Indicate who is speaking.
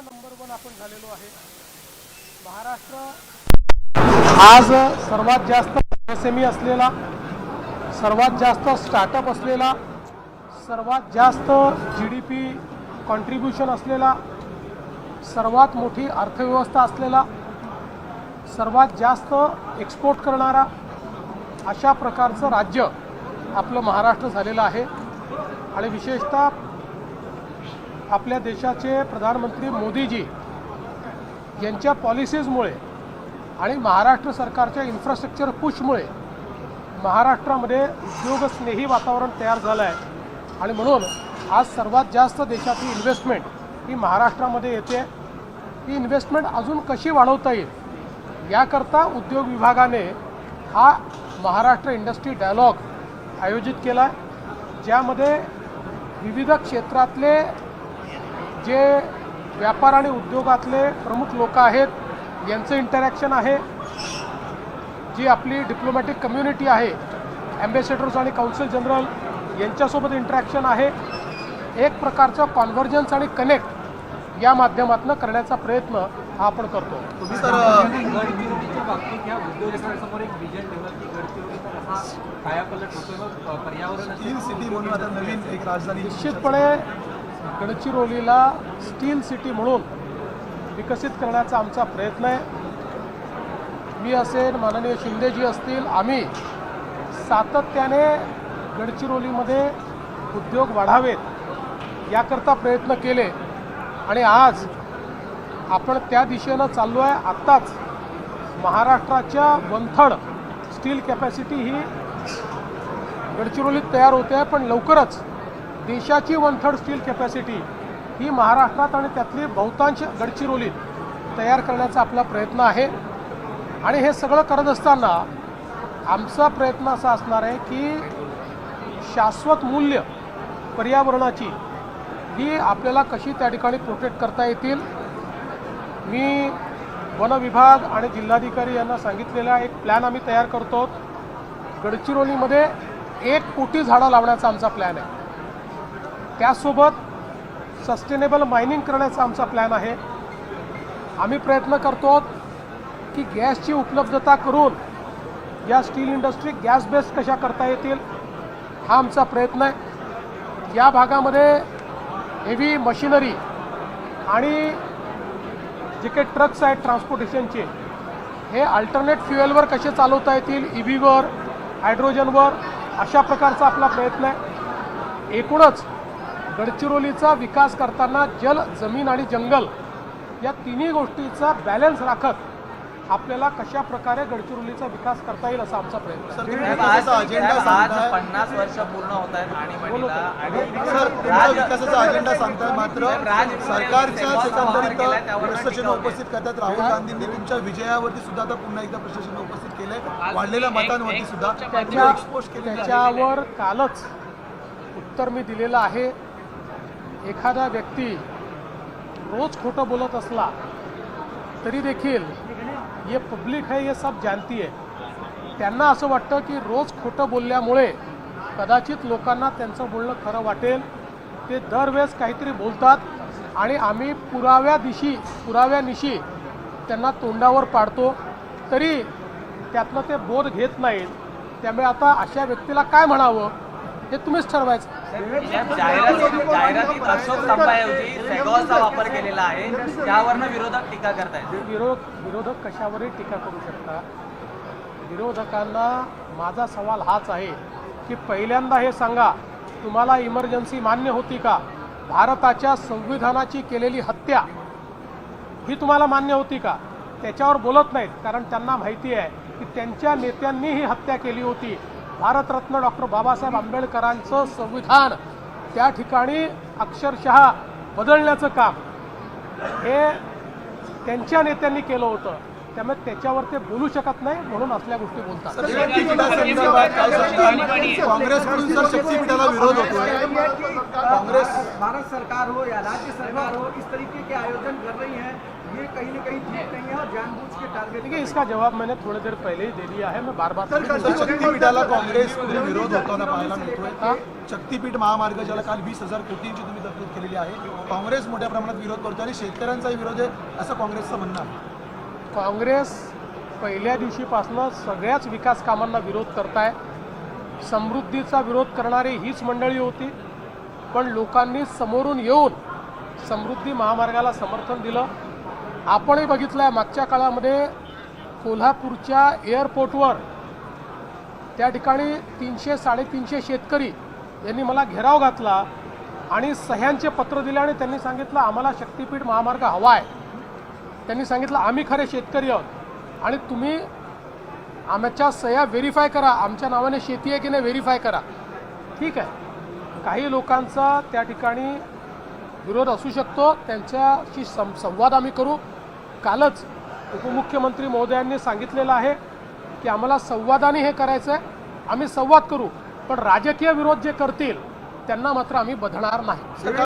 Speaker 1: Number 1 आपण झालेलो आहे। महाराष्ट्र आज सर्वात जास्त एसएमई असलेला, सर्वात जास्त स्टार्टअप असलेला, सर्वात जास्त जीडीपी कॉन्ट्रीब्युशन असलेला, सर्वात मोठी अर्थव्यवस्था असलेला, सर्वात जास्त एक्सपोर्ट करणारा अशा प्रकारचं राज्य आपलं महाराष्ट्र झालेलं आहे। आणि विशेषतः आपल्या देशाचे प्रधानमंत्री मोदीजी यांच्या पॉलिसीजमुळे आणि महाराष्ट्र सरकारच्या इन्फ्रास्ट्रक्चर पुशमुळे महाराष्ट्रामध्ये उद्योगस्नेही वातावरण तयार झालं आहे। आणि म्हणून आज सर्वात जास्त देशाची इन्व्हेस्टमेंट ही महाराष्ट्रामध्ये येते। ही इन्व्हेस्टमेंट अजून कशी वाढवता येईल याकरता उद्योग विभागाने हा महाराष्ट्र इंडस्ट्री डायलॉग आयोजित केला आहे, ज्यामध्ये विविध क्षेत्रातले जे व्यापार आणि उद्योगातले प्रमुख लोक आहेत यांचं इंटरॅक्शन आहे, जी आपली डिप्लोमॅटिक कम्युनिटी आहे, ॲम्बेसेडर्स आणि काउन्सिल जनरल यांच्यासोबत इंटरॅक्शन आहे। एक प्रकारचं कॉन्व्हर्जन्स आणि कनेक्ट या माध्यमातून करण्याचा प्रयत्न हा आपण करतो।
Speaker 2: तुम्ही सर गडचिरोलीच्या बाबतीत या उद्योजकांसमोर एक विजन ठेवलं की गडचिरोलीचा कसा कायापालट होतो, पर्यावरण
Speaker 3: स्टील सिटी म्हणून आता नवीन एक राजधानी
Speaker 1: निश्चितपणे गडचिरोलीला स्टील सिटी म्हणून विकसित करण्याचा आमचा प्रयत्न आहे। मी असेल, माननीय शिंदेजी असतील, आम्ही सातत्याने गडचिरोलीमध्ये उद्योग वाढावेत याकरता प्रयत्न केले आणि आज आपण त्या दिशेनं चाललो आहे। आत्ताच महाराष्ट्राच्या 1/3 स्टील कॅपॅसिटी ही गडचिरोलीत तयार होते आहे, पण लवकरच देशाची 1/3 स्टील कॅपॅसिटी ही महाराष्ट्रात आणि त्यातली बहुतांश गडचिरोलीत तयार करण्याचा आपला प्रयत्न आहे। आणि हे सगळं करत असताना आमचा प्रयत्न असा असणार आहे की शाश्वत मूल्य पर्यावरणाची ही आपल्याला कशी त्या ठिकाणी प्रोटेक्ट करता येतील। मी वन विभाग आणि जिल्हाधिकारी यांना सांगितलेला एक प्लॅन आम्ही तयार करतो। गडचिरोलीमध्ये 1 कोटी झाडं लावण्याचा आमचा प्लॅन आहे। त्यासोबत सस्टेनेबल मायनिंग करण्याचा आमचा प्लॅन आहे। आम्ही प्रयत्न करतो की गॅसची उपलब्धता करून या स्टील इंडस्ट्री गॅस बेस्ड कशा करता येतील हा आमचा प्रयत्न आहे। या भागामध्ये हेवी मशिनरी आणि जे काही ट्रक्स आहेत ट्रान्सपोर्टेशनचे हे अल्टरनेट फ्युएलवर कसे चालवता येतील, EVवर, हायड्रोजनवर, अशा प्रकारचा आपला प्रयत्न आहे। एकूणच गडचिरोलीचा विकास करताना जल, जमीन आणि जंगल या तिन्ही गोष्टीचा बॅलन्स राखत आपल्याला कशा प्रकारे गडचिरोलीचा विकास करता येईल असा आमचा प्रयत्न आहे।
Speaker 2: आज 50 वर्ष पूर्ण होत आहेत आणीबाणीला आणि
Speaker 3: सर तुमचा विकासाचा अजेंडा सांगताय, मात्र सरकारच्या एकंदरीत प्रशासन उपस्थित करतात। राहुल गांधींनी तुमच्या विजयावरती सुद्धा आता पुन्हा एकदा प्रशासन उपस्थित केलंय, वाढलेल्या मतांवरती सुद्धा एक्सपोज केले।
Speaker 1: त्याच्यावर कालच उत्तर मी दिलेलं आहे। एखादा व्यक्ती रोज खोटं बोलत असला तरी देखील ये पब्लिक है, ये सब जानती है, त्यांना असं वाटतं की रोज खोटं बोलल्यामुळे कदाचित लोकांना त्यांचं बोलणं खरं वाटेल। ते दरवेळेस काहीतरी बोलतात आणि आम्ही पुराव्यानिशी त्यांना तोंडावर पाडतो, तरी त्यातनं ते बोध घेत नाहीत। त्यामुळे आता अशा व्यक्तीला काय म्हणावं हे तुम्हीच ठरवायचं।
Speaker 2: जाहिरातीत अशोक स्तंभाऐवजी सेगॉलचा वापर केलेला आहे, त्यावरनं विरोधक टीका करतायत।
Speaker 1: विरोधक कशावरही टीका करू शकतात। विरोधकांना माझा सवाल हाच आहे की पहिल्यांदा हे सांगा, तुम्हाला इमर्जन्सी मान्य होती का? भारताच्या संविधानाची केलेली हत्या ही तुम्हाला मान्य होती का? त्याच्यावर बोलत नाहीत, कारण त्यांना माहिती आहे की त्यांच्या नेत्यांनी ही हत्या केली होती। भारतरत्न डॉक्टर बाबासाहेब आंबेडकरांचं संविधान त्या ठिकाणी अक्षरशः बदलण्याचं काम हे त्यांच्या नेत्यांनी केलं होतं। त्यामुळे त्याच्यावर ते बोलू शकत नाही, म्हणून असल्या गोष्टी बोलतात.
Speaker 3: शक्तीपीठासंदर्भात काय सांगता? काँग्रेसकडून सर शक्तीपीठाला विरोध होतोय. कांग्रेस
Speaker 4: भारत सरकार हो या राज्य सरकार हो, इस तरीके के आयोजन कर रही है, ये कहीं न कहीं ठीक नहीं है और जानबूझ के टारगेट.
Speaker 1: देखिए, इसका जवाब मैंने थोड़ी देर पहले ही दे दिया है. मैं बार बार
Speaker 3: सर, शक्तीपीठाला काँग्रेसकडून विरोध होताना पाहायला मिळतोय. शक्तीपीठ महामार्ग ज्याला काल 20,000 कोटींची तुम्ही तरतूद केलेली आहे, काँग्रेस मोठ्या प्रमाणात विरोध करतो आणि शेतकऱ्यांचाही विरोध आहे असं काँग्रेसचं म्हणणं आहे.
Speaker 1: काँग्रेस पहिल्या दिवशीपासून सगळ्याच विकास कामांना विरोध करताय. समृद्धीचा विरोध करणारी हीच मंडळी होती, पण लोकांनी समोरून येऊन समृद्धी महामार्गाला समर्थन दिलं. आपणही बघितलं आहे मागच्या काळामध्ये कोल्हापूरच्या एअरपोर्टवर त्या ठिकाणी 300-350 शेतकरी यांनी मला घेराव घातला आणि सह्यांचे पत्र दिले आणि त्यांनी सांगितलं आम्हाला शक्तीपीठ महामार्ग हवा आहे. त्यांनी सांगितलं आम्ही खरे शेतकरी आहोत आणि तुम्ही आमच्या सह्या व्हेरीफाय करा, आमच्या नावाने शेती आहे की नाही व्हेरीफाय करा. ठीक आहे, काही लोकांचा त्या ठिकाणी विरोध असू शकतो, त्यांच्याशी संवाद आम्ही करू. कालच उपमुख्यमंत्री महोदयांनी सांगितलेलं आहे की आम्हाला संवादाने हे करायचं आहे, आम्ही संवाद करू, पण राजकीय विरोध जे करतील त्यांना मात्र आम्ही बधणार नाही.